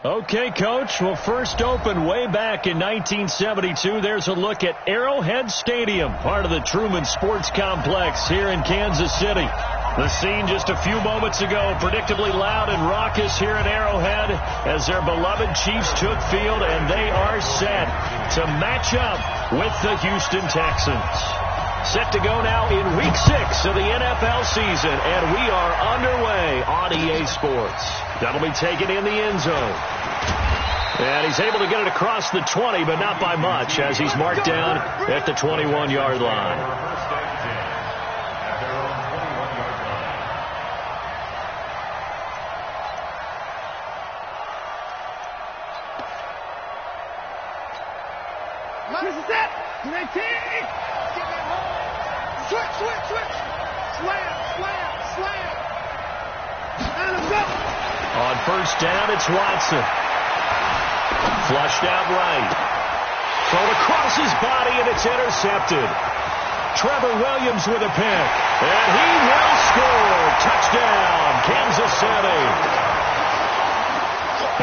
Okay, Coach. Well, first opened way back in 1972. There's a look at Arrowhead Stadium, part of the Truman Sports Complex here in Kansas City. The scene just a few moments ago, predictably loud and raucous here at Arrowhead as their beloved Cheifs took field, and they are set to match up with the Houston Texans. Set to go now in Week 6 of the NFL season, and we are underway on EA Sports. That'll be taken in the end zone. And he's able to get it across the 20, but not by much, as he's marked down at the 21-yard line. On first down, it's Watson. Flushed out right. Thrown across his body, and it's intercepted. Trevor Williams with a pick. And he will score. Touchdown, Kansas City.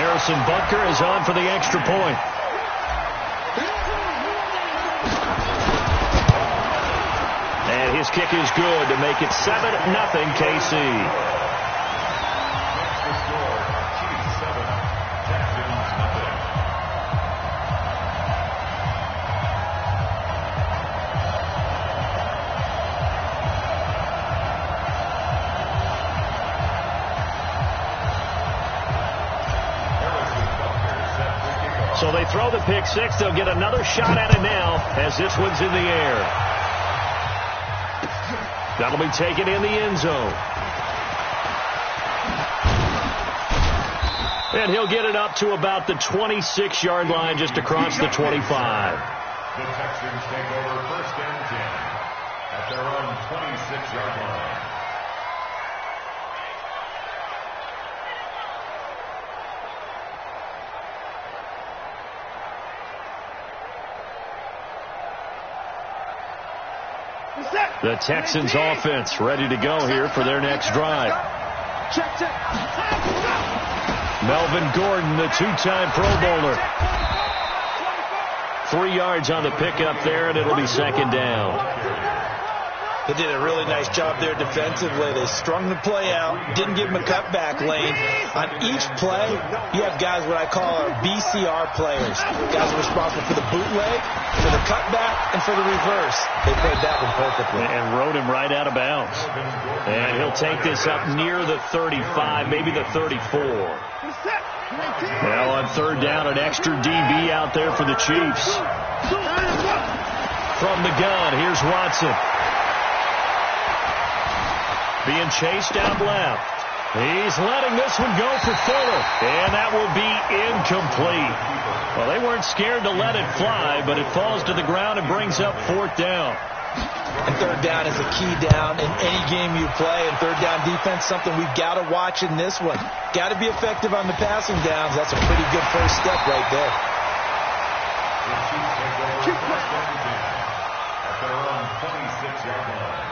Harrison Butker is on for the extra point. And his kick is good to make it 7-0 KC. So they throw the pick six. They'll get another shot at it now as this one's in the air. That'll be taken in the end zone. And he'll get it up to about the 26-yard line, just across the 25. The Texans take over first and 10 at their own 26-yard line. The Texans offense ready to go here for their next drive. Melvin Gordon, the two-time Pro Bowler. 3 yards on the pickup there, and it'll be second down. They did a really nice job there defensively. They strung the play out, didn't give him a cutback lane. On each play, you have guys what I call our BCR players. Guys are responsible for the bootleg, for the cutback, and for the reverse. They played that one perfectly. And rode him right out of bounds. And he'll take this up near the 35, maybe the 34. Now on third down, an extra DB out there for the Chiefs. From the gun, here's Watson. Being chased out left. He's letting this one go for Fuller. And that will be incomplete. Well, they weren't scared to let it fly, but it falls to the ground and brings up fourth down. And third down is a key down in any game you play. And third down defense, something we've got to watch in this one. Got to be effective on the passing downs. That's a pretty good first step right there. At their own 26-yard line.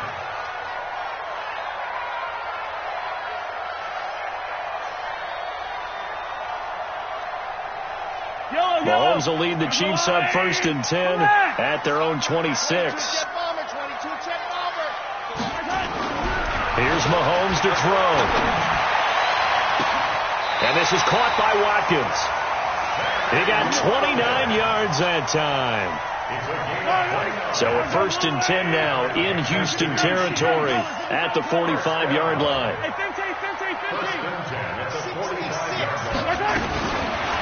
Mahomes will lead the Chiefs up first and 10 at their own 26. Here's Mahomes to throw. And this is caught by Watkins. He got 29 yards that time. So a first and 10 now in Houston territory at the 45-yard line.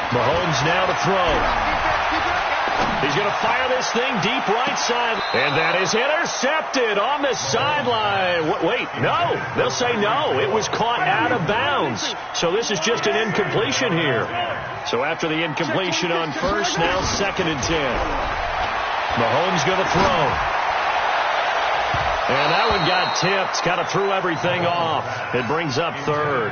Mahomes now to throw. He's going to fire this thing deep right side. And that is intercepted on the sideline. Wait, no. They'll say no. It was caught out of bounds. So this is just an incompletion here. So after the incompletion on first, now second and 10. Mahomes going to throw. And that one got tipped. Kind of threw everything off. It brings up third.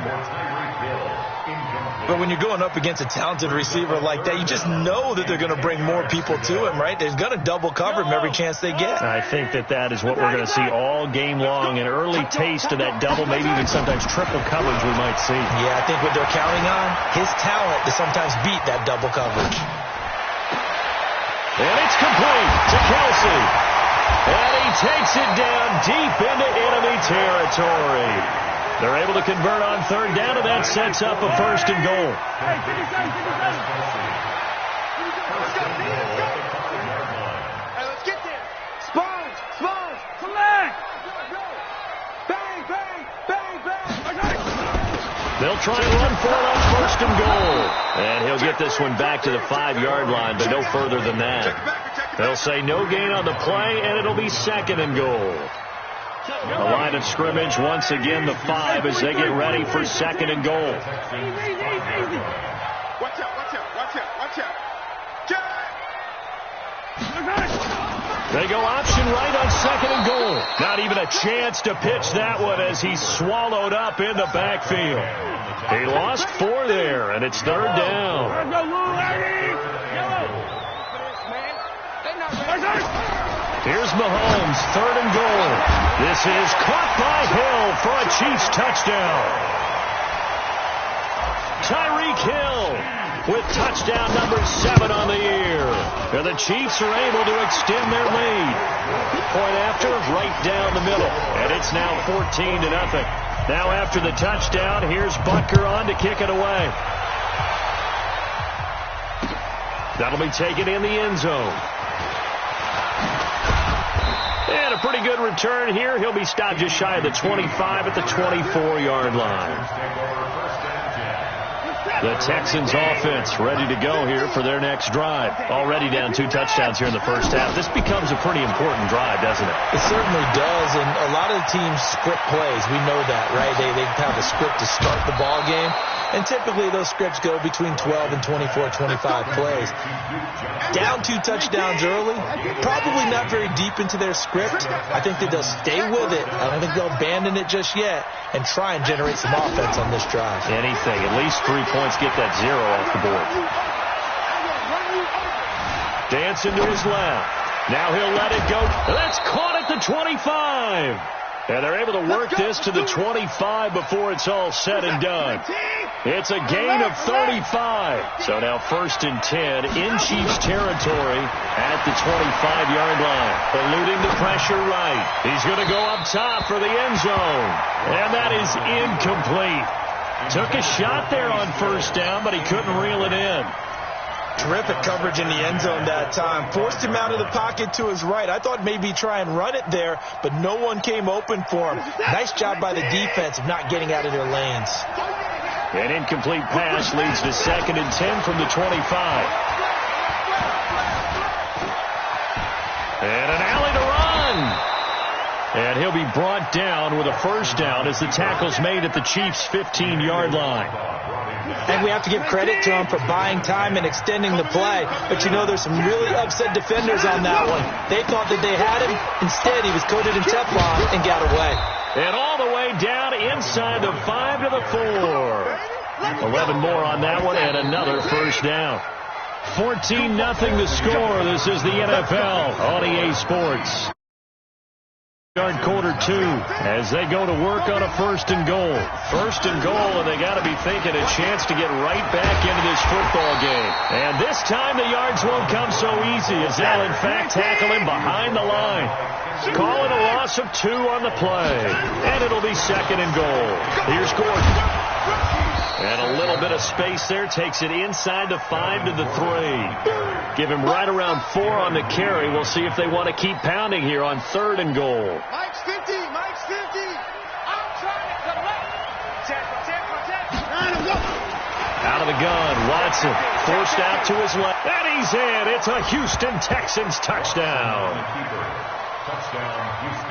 But when you're going up against a talented receiver like that, you just know that they're going to bring more people to him, right? They're going to double cover him every chance they get. I think that is what we're going to see all game long. An early taste of that double, maybe even sometimes triple coverage we might see. Yeah, I think what they're counting on, his talent to sometimes beat that double coverage. And it's complete to Kelsey. And he takes it down deep into enemy territory. They're able to convert on third down, and that sets up a first and goal. Let's get there. Sponge, collect. Bang, bang, bang, bang. They'll try and run for it on first and goal. And he'll get this one back to the 5-yard line, but no further than that. They'll say no gain on the play, and it'll be second and goal. The line of scrimmage, once again, the 5 as they get ready for second and goal. Watch out. They go option right on second and goal. Not even a chance to pitch that one as he's swallowed up in the backfield. He lost 4 there, and it's third down. Here's Mahomes, third and goal. This is caught by Hill for a Chiefs touchdown. Tyreek Hill with touchdown number 7 on the year. And the Chiefs are able to extend their lead. Point after, right down the middle. And it's now 14-0. Now after the touchdown, here's Butker on to kick it away. That'll be taken in the end zone. And a pretty good return here. He'll be stopped just shy of the 25 at the 24-yard line. The Texans offense ready to go here for their next drive. Already down 2 touchdowns here in the first half. This becomes a pretty important drive, doesn't it? It certainly does, and a lot of the teams script plays. We know that, right? They have a script to start the ball game, and typically those scripts go between 12 and 24, 25 plays. Down 2 touchdowns early, probably not very deep into their script. I think that they'll stay with it. I don't think they'll abandon it just yet and try and generate some offense on this drive. Anything, at least 3 points, get that 0 off the board. Dancing to his left. Now he'll let it go. That's caught at the 25. And they're able to work this to the 25 before it's all said and done. It's a gain of 35. So now first and 10 in Chiefs territory at the 25-yard line. Eluding the pressure right. He's going to go up top for the end zone. And that is incomplete. Took a shot there on first down, but he couldn't reel it in. Terrific coverage in the end zone that time. Forced him out of the pocket to his right. I thought maybe try and run it there, but no one came open for him. Nice job by the defense of not getting out of their lanes. An incomplete pass leads to second and 10 from the 25. And an alley to run. And he'll be brought down with a first down as the tackle's made at the Chiefs' 15-yard line. And we have to give credit to him for buying time and extending the play. But, you know, there's some really upset defenders on that one. They thought that they had him. Instead, he was coated in Teflon and got away. And all the way down inside the 5 to the 4. 11 more on that one and another first down. 14-0 the score. This is the NFL on EA Sports. Quarter 2 as they go to work on a first and goal. First and goal, and they got to be thinking a chance to get right back into this football game. And this time the yards won't come so easy as they'll in fact tackle him behind the line. Calling a loss of 2 on the play. And it'll be second and goal. Here's Gordon. And a little bit of space there. Takes it inside the 5 to the 3. Give him right around 4 on the carry. We'll see if they want to keep pounding here on third and goal. Mike's 50. I'm trying to collect. Out of the gun, Watson forced out to his left. And he's in. It's a Houston Texans touchdown.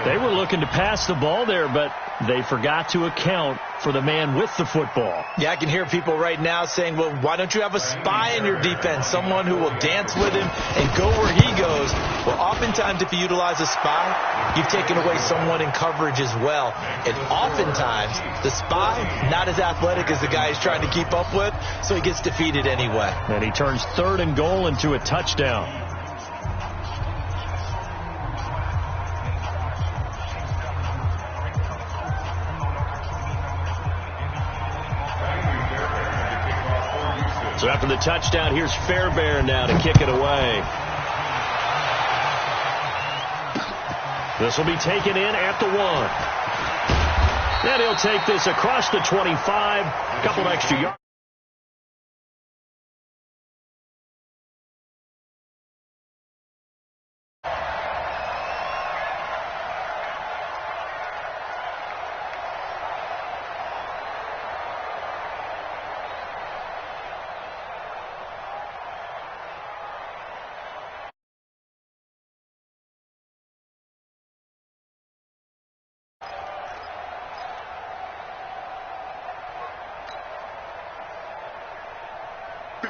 They were looking to pass the ball there, but they forgot to account for the man with the football. Yeah, I can hear people right now saying, well, why don't you have a spy in your defense, someone who will dance with him and go where he goes? Well, oftentimes if you utilize a spy, you've taken away someone in coverage as well. And oftentimes the spy, not as athletic as the guy he's trying to keep up with, so he gets defeated anyway. And he turns 3rd and goal into a touchdown. So after the touchdown, here's Fairbairn now to kick it away. This will be taken in at the 1. And he'll take this across the 25. A couple extra yards.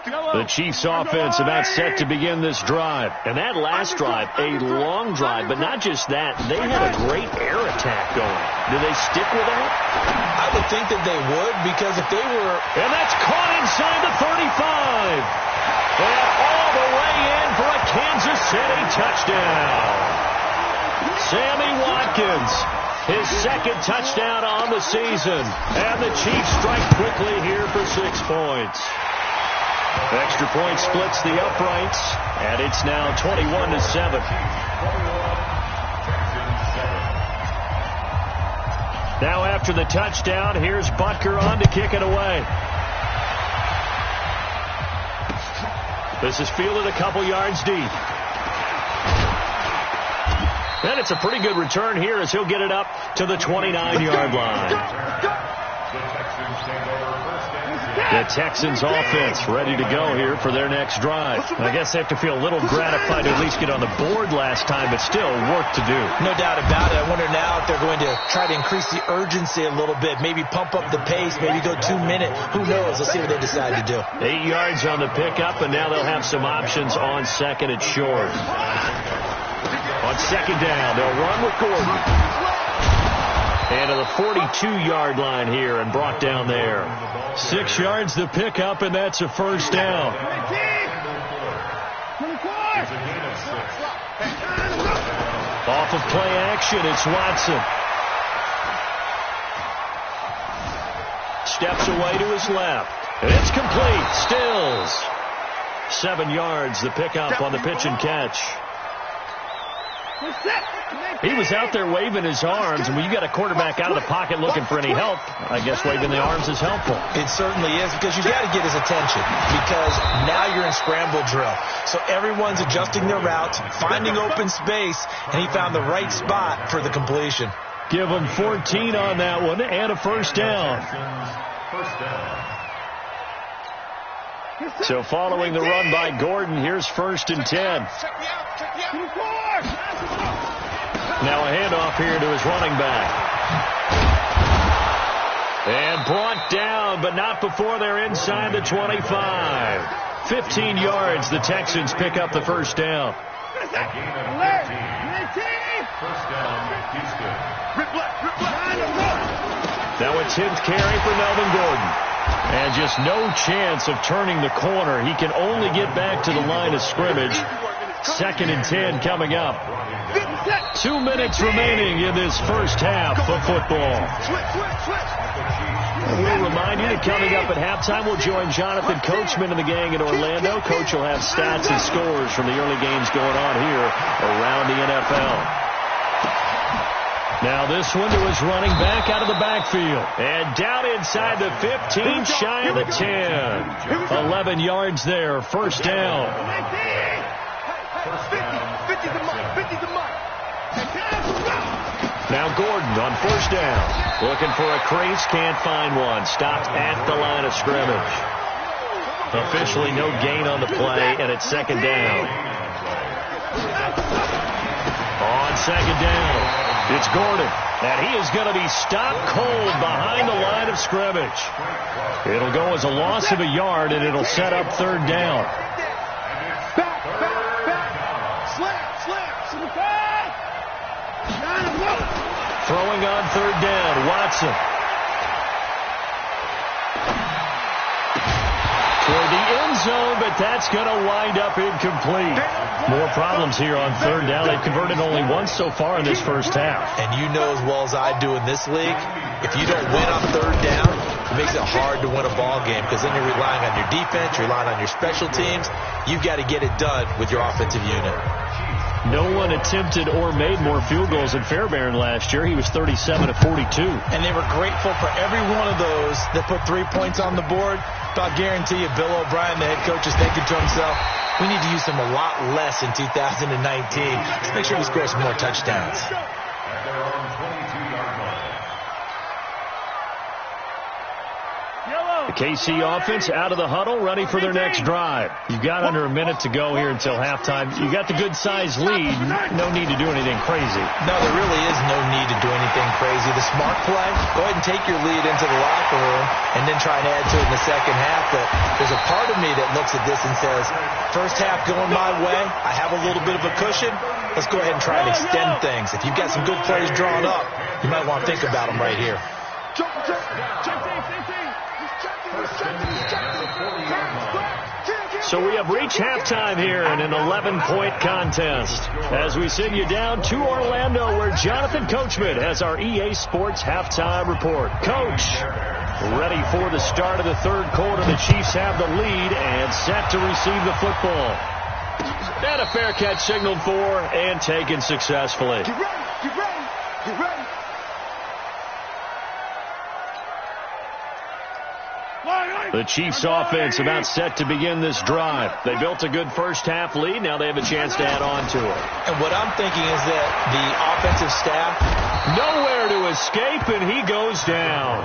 The Chiefs offense about set to begin this drive. And that last drive, a long drive, but not just that. They had a great air attack going. Do they stick with that? I would think that they would, because if they were... And that's caught inside the 35. And all the way in for a Kansas City touchdown. Sammy Watkins, his 2nd touchdown on the season. And the Chiefs strike quickly here for 6 points. Extra point splits the uprights, and it's now 21-7. Now after the touchdown, here's Butker on to kick it away. This is fielded a couple yards deep. And it's a pretty good return here as he'll get it up to the 29-yard line. The Texans offense ready to go here for their next drive. I guess they have to feel a little gratified to at least get on the board last time, but still work to do. No doubt about it. I wonder now if they're going to try to increase the urgency a little bit, maybe pump up the pace, maybe go 2 minute. Who knows? Let's see what they decide to do. 8 yards on the pickup, and now they'll have some options on 2nd and short. On 2nd down, they'll run with Gordon. And to the 42-yard line here and brought down there. 6 yards the pickup, and that's a first down. Off of play action, it's Watson. Steps away to his left. And it's complete. Stills. 7 yards the pickup on the pitch and catch. He was out there waving his arms, and when you got a quarterback out of the pocket looking for any help, I guess waving the arms is helpful. It certainly is, because you got to get his attention, because now you're in scramble drill. So everyone's adjusting their routes, finding open space, and he found the right spot for the completion. Give him 14 on that one and a first down. So following the run by Gordon, here's 1st and 10. Now a handoff here to his running back. And brought down, but not before they're inside the 25. 15 yards, the Texans pick up the first down. First down, Houston. Now a 10th carry for Melvin Gordon. And just no chance of turning the corner. He can only get back to the line of scrimmage. 2nd and 10 coming up. 2 minutes remaining in this first half of football. We'll remind you that coming up at halftime, we'll join Jonathan Coachman and the gang in Orlando. Coach will have stats and scores from the early games going on here around the NFL. Now this one to his running back out of the backfield. And down inside the 15, shy of the 10. 11 yards there, first down. 50 the mark. Now Gordon on first down. Looking for a crease, can't find one. Stopped at the line of scrimmage. Officially no gain on the play, and it's 2nd down. On second down, it's Gordon, and he is going to be stopped cold behind the line of scrimmage. It'll go as a loss of a yard, and it'll set up third down. Back. Slip. Back. Throwing on third down, Watson. For the end zone, but that's going to wind up incomplete. More problems here on third down. They've converted only once so far in this first half. And you know as well as I do in this league, if you don't win on third down, it makes it hard to win a ball game because then you're relying on your defense, you're relying on your special teams. You've got to get it done with your offensive unit. No one attempted or made more field goals than Fairbairn last year. He was 37 of 42. And they were grateful for every one of those that put 3 points on the board. But I guarantee you, Bill O'Brien, the head coach, is thinking to himself, we need to use him a lot less in 2019. Let's make sure we score some more touchdowns. At their own 22-yard line. The KC offense out of the huddle, ready for their next drive. You've got under a minute to go here until halftime. You got the good-sized lead. No need to do anything crazy. No, there really is no need to do anything crazy. The smart play, go ahead and take your lead into the locker room and then try and add to it in the second half. But there's a part of me that looks at this and says, first half going my way, I have a little bit of a cushion. Let's go ahead and try and extend things. If you've got some good plays drawn up, you might want to think about them right here. So we have reached halftime here in an 11-point contest. As we send you down to Orlando, where Jonathan Coachman has our EA Sports halftime report. Coach, ready for the start of the third quarter. The Chiefs have the lead and set to receive the football. And a fair catch signaled for and taken successfully. Get ready. The Chiefs offense about set to begin this drive. They built a good first half lead. Now they have a chance to add on to it. And what I'm thinking is that the offensive staff, nowhere to escape, and he goes down.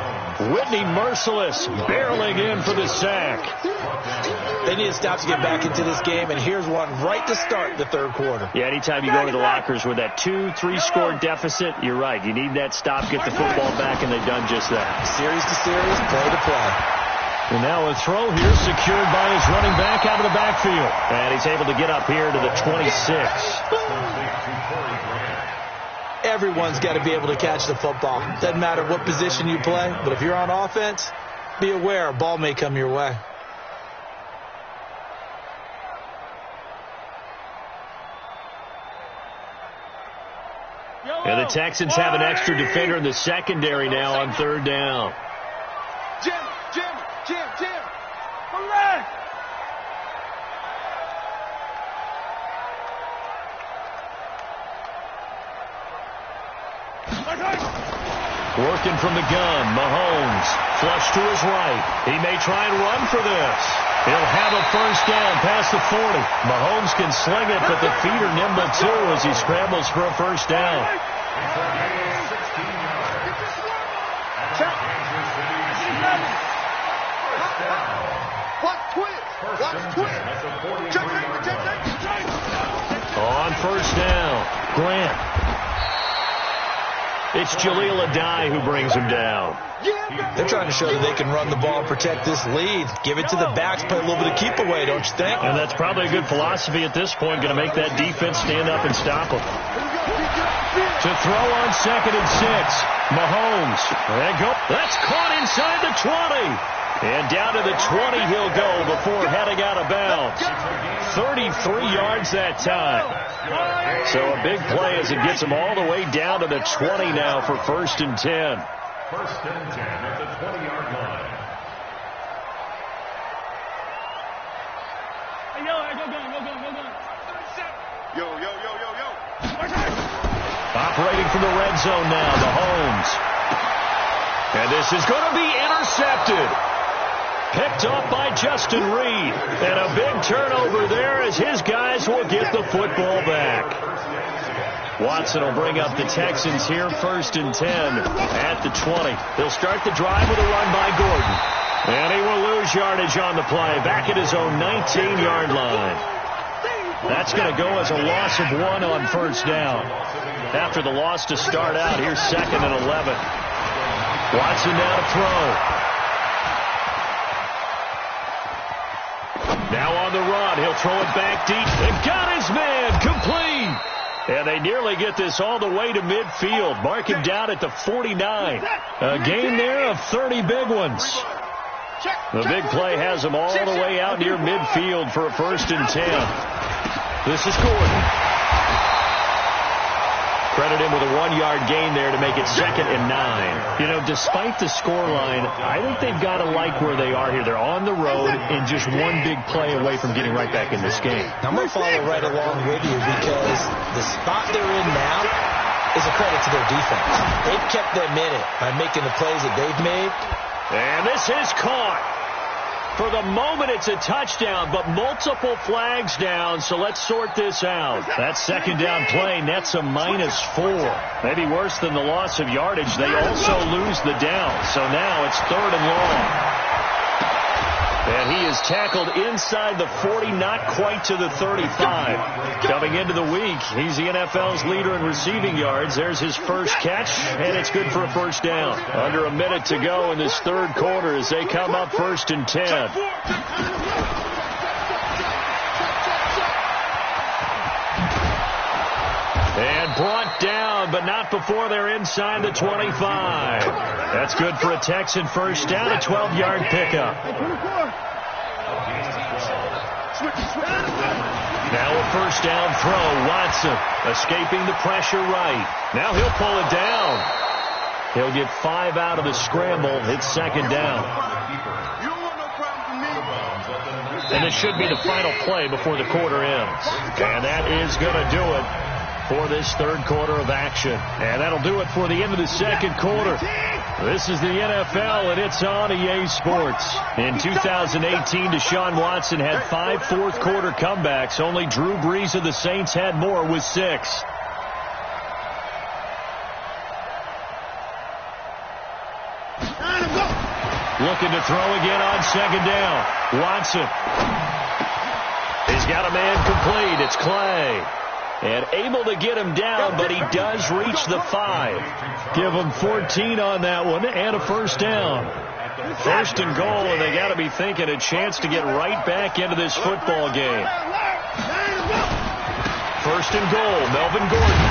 Whitney Merciless barreling in for the sack. they need to stop to get back into this game, and here's one right to start the third quarter. Yeah, anytime you go to the lockers with that 2-3 score deficit, you're right. You need that stop, get the football back, and they've done just that. Series to series, play to play. And now a throw here secured by his running back out of the backfield. And he's able to get up here to the 26. Everyone's got to be able to catch the football. Doesn't matter what position you play, but if you're on offense, be aware a ball may come your way. And the Texans have an extra defender in the secondary now on third down. Jim. Relax. Working from the gun, Mahomes. Flush to his right. He may try and run for this. He'll have a first down past the 40. Mahomes can sling it, but the feet are nimble too as he scrambles for a first down. On first down, Grant. It's Jaleel Adai who brings him down. They're trying to show that they can run the ball and protect this lead. Give it to the backs, play a little bit of keep away, don't you think? And that's probably a good philosophy at this point, going to make that defense stand up and stop them. To throw on 2nd and 6, Mahomes. That's caught inside the 20. And down to the 20 he'll go before heading out of bounds. 33 yards that time. So a big play as it gets him all the way down to the 20 now for 1st and 10. 1st and 10 at the 20-yard line. Operating from the red zone now, Mahomes. And this is going to be intercepted. Picked off by Justin Reed. And a big turnover there as his guys will get the football back. Watson will bring up the Texans here, 1st and 10 at the 20. They'll start the drive with a run by Gordon. And he will lose yardage on the play, back at his own 19-yard line. That's going to go as a loss of 1 on first down. After the loss to start out, here's 2nd and 11. Watson now to throw. Now on the run. He'll throw it back deep. They've got his man. Complete. And they nearly get this all the way to midfield. Mark him down at the 49. A game there of 30 big ones. The big play has them all the way out near midfield for a 1st and 10. This is Gordon. Credit him with a 1-yard gain there to make it 2nd and 9. You know, despite the scoreline, I think they've got to like where they are here. They're on the road and just one big play away from getting right back in this game. I'm going to follow right along with you because the spot they're in now is a credit to their defense. They've kept them in it by making the plays that they've made. And this is caught. For the moment, it's a touchdown, but multiple flags down, so let's sort this out. That 2nd down play nets a -4. Maybe worse than the loss of yardage. They also lose the down, so now it's 3rd and long. And he is tackled inside the 40, not quite to the 35. Coming into the week, he's the NFL's leader in receiving yards. There's his first catch, and it's good for a 1st down. Under a minute to go in this 3rd quarter as they come up 1st and 10. And brought down, but not before they're inside the 25. That's good for a Texan 1st down, a 12-yard pickup. Now a 1st down throw. Watson escaping the pressure right. Now he'll pull it down. He'll get 5 out of the scramble. It's 2nd down. And this should be the final play before the quarter ends. And that is going to do it for this 3rd quarter of action. And that'll do it for the end of the 2nd quarter. This is the NFL, and it's on EA Sports. In 2018, Deshaun Watson had 5 4th-quarter comebacks. Only Drew Brees of the Saints had more with 6. Looking to throw again on 2nd down. Watson. He's got a man complete. It's Clay. And able to get him down, but he does reach the 5. Give him 14 on that one and a 1st down. 1st and goal, and they got to be thinking a chance to get right back into this football game. 1st and goal, Melvin Gordon.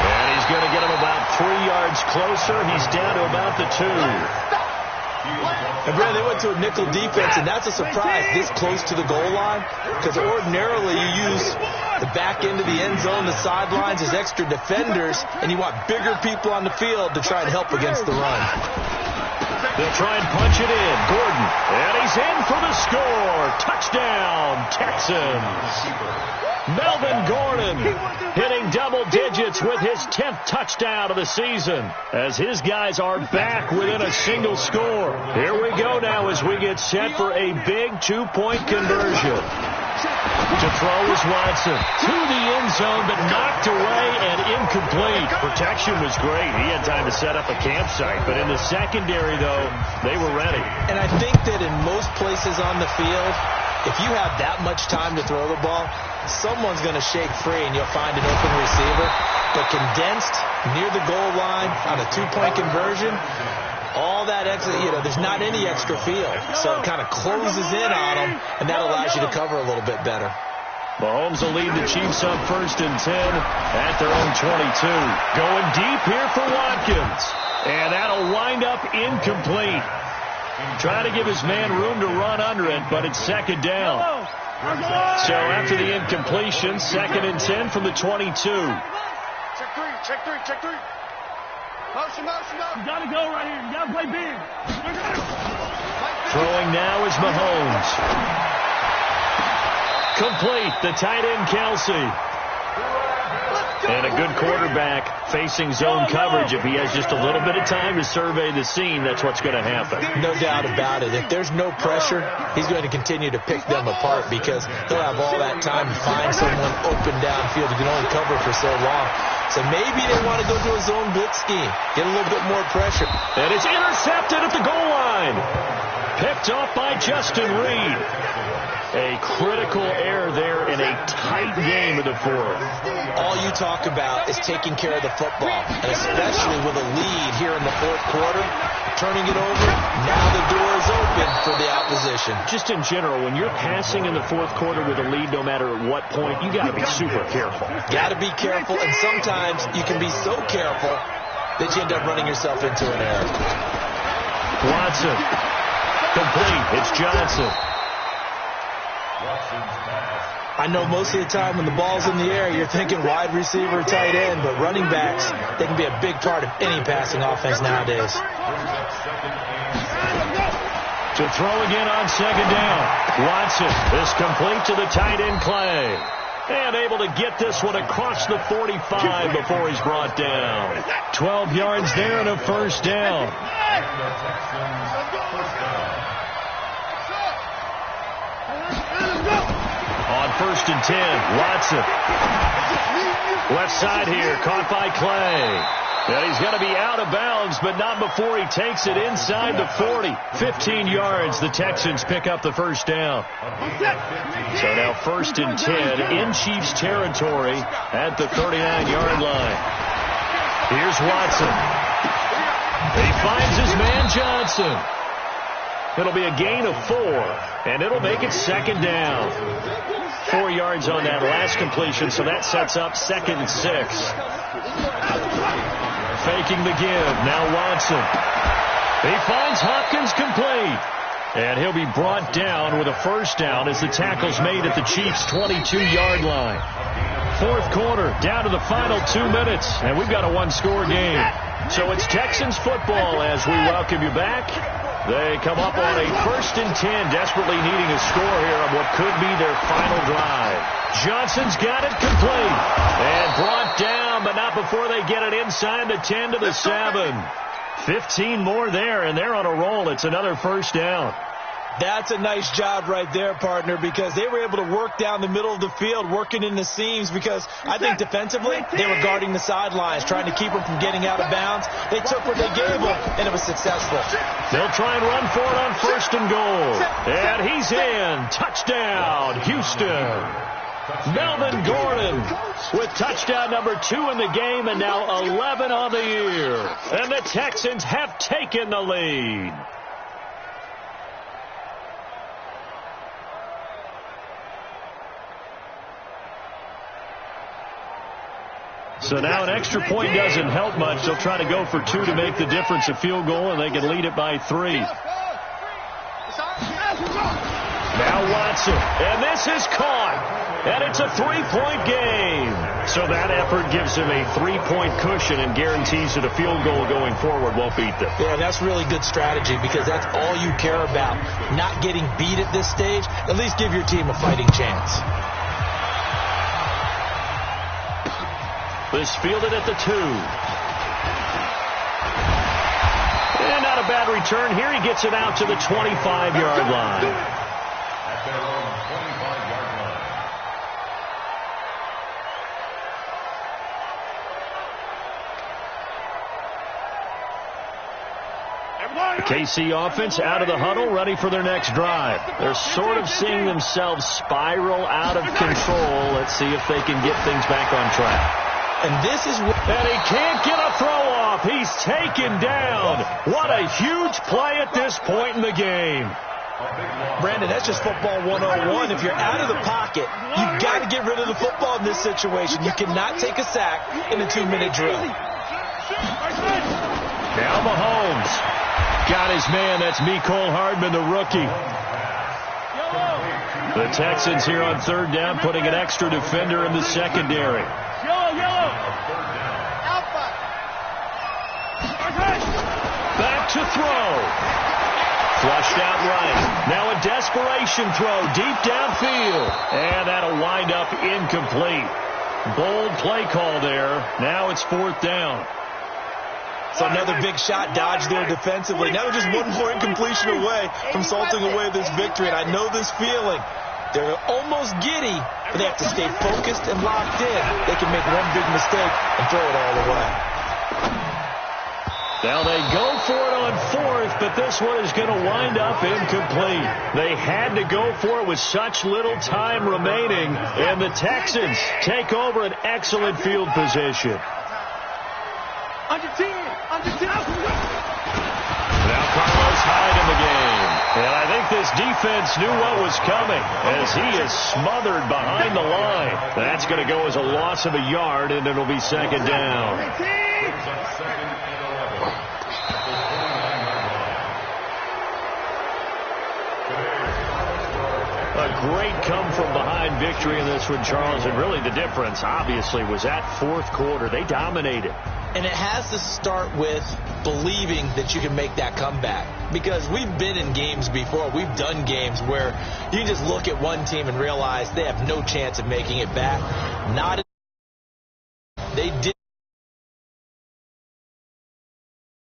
And he's going to get him about 3 yards closer. He's down to about the 2. And Brad, they went to a nickel defense, and that's a surprise this close to the goal line, because ordinarily you use the back end of the end zone, the sidelines as extra defenders, and you want bigger people on the field to try and help against the run. They'll try and punch it in. Gordon, and he's in for the score. Touchdown, Texans. Melvin Gordon hitting double digits with his 10th touchdown of the season as his guys are back within a single score. Here we go now as we get set for a big 2-point conversion. To throw is Watson. To the end zone, but knocked away and incomplete. Protection was great. He had time to set up a campsite. But in the secondary, though, they were ready. And I think that in most places on the field, if you have that much time to throw the ball, someone's going to shake free and you'll find an open receiver. But condensed near the goal line on a 2-point conversion, all that extra, there's not any extra field. So it kind of closes in on them, and that allows you to cover a little bit better. Mahomes will lead the Chiefs on 1st and 10 at their own 22. Going deep here for Watkins. And that'll wind up incomplete. Trying to give his man room to run under it, but it's 2nd down. So after the incompletion, 2nd and 10 from the 22. Check three. Motion. You got to go right here. You got to play big. Throwing now is Mahomes. Complete. The tight end, Kelsey. And a good quarterback facing zone coverage. If he has just a little bit of time to survey the scene, that's what's going to happen. No doubt about it. If there's no pressure, he's going to continue to pick them apart because he'll have all that time to find someone open downfield. He can only cover for so long. So maybe they want to go to a zone blitz scheme, get a little bit more pressure. And it's intercepted at the goal line. Picked off by Justin Reed. A critical error there in a tight tight game in the fourth. All you talk about is taking care of the football, and especially with a lead here in the fourth quarter, turning it over, now the door is open for the opposition. Just in general, when you're passing in the fourth quarter with a lead, no matter at what point, you got to be super careful. Got to be careful, and sometimes you can be so careful that you end up running yourself into an error. Watson. Complete. It's Johnson. I know most of the time when the ball's in the air, you're thinking wide receiver, tight end, but running backs, they can be a big part of any passing offense nowadays. To throw again on second down. Watson is complete to the tight end Clay. And able to get this one across the 45 before he's brought down. 12 yards there and a first down. On 1st and 10, Watson. Left side here, caught by Clay. And he's going to be out of bounds, but not before he takes it inside the 40. 15 yards, the Texans pick up the first down. So now 1st and 10 in Chiefs territory at the 39-yard line. Here's Watson. He finds his man Johnson. It'll be a gain of 4, and it'll make it second down. 4 yards on that last completion, so that sets up 2nd and 6. Faking the give. Now Watson. He finds Hopkins complete. And he'll be brought down with a first down as the tackle's made at the Chiefs' 22-yard line. Fourth quarter, down to the final 2 minutes, and we've got a one-score game. So it's Texans football as we welcome you back. They come up on a 1st and 10, desperately needing a score here on what could be their final drive. Johnson's got it complete and brought down, but not before they get it inside the 10 to the 7. 15 more there, and they're on a roll. It's another first down. That's a nice job right there, partner, because they were able to work down the middle of the field, working in the seams, because I think defensively they were guarding the sidelines, trying to keep them from getting out of bounds. They took what they gave them, and it was successful. They'll try and run for it on 1st and goal. And he's in. Touchdown, Houston. Melvin Gordon with touchdown number 2 in the game, and now 11 on the year. And the Texans have taken the lead. So now an extra point doesn't help much. They'll try to go for 2 to make the difference a field goal, and they can lead it by 3. Now Watson, and this is caught, and it's a 3-point game. So that effort gives him a 3-point cushion and guarantees that a field goal going forward won't beat them. Yeah, that's really good strategy because that's all you care about. Not getting beat at this stage, at least give your team a fighting chance. This fielded at the 2. And not a bad return. Here he gets it out to the 25-yard line. At their own 25-yard line. KC offense out of the huddle, ready for their next drive. They're sort of seeing themselves spiral out of control. Let's see if they can get things back on track. And this is what... And he can't get a throw off. He's taken down. What a huge play at this point in the game. Brandon, that's just football 101. If you're out of the pocket, you've got to get rid of the football in this situation. You cannot take a sack in a 2-minute drill. Now Mahomes. Got his man. That's Mecole Hardman, the rookie. The Texans here on 3rd down, putting an extra defender in the secondary. Back to throw. Flushed out right. Now a desperation throw deep downfield. And that'll wind up incomplete. Bold play call there. Now it's 4th down. So another big shot dodged there defensively. Now they're just one more incompletion away from salting away this victory. And I know this feeling. They're almost giddy, but they have to stay focused and locked in. They can make one big mistake and throw it all away. Now they go for it on fourth, but this one is going to wind up incomplete. They had to go for it with such little time remaining, and the Texans take over an excellent field position. Under 10. Now Carlos Hyde in the game. And I think this defense knew what was coming as he is smothered behind the line. That's going to go as a loss of a yard, and it'll be second down. A great come-from-behind victory in this one, Charles. And really the difference, obviously, was that fourth quarter. They dominated. And it has to start with believing that you can make that comeback. Because we've been in games before. We've done games where you just look at one team and realize they have no chance of making it back. They did.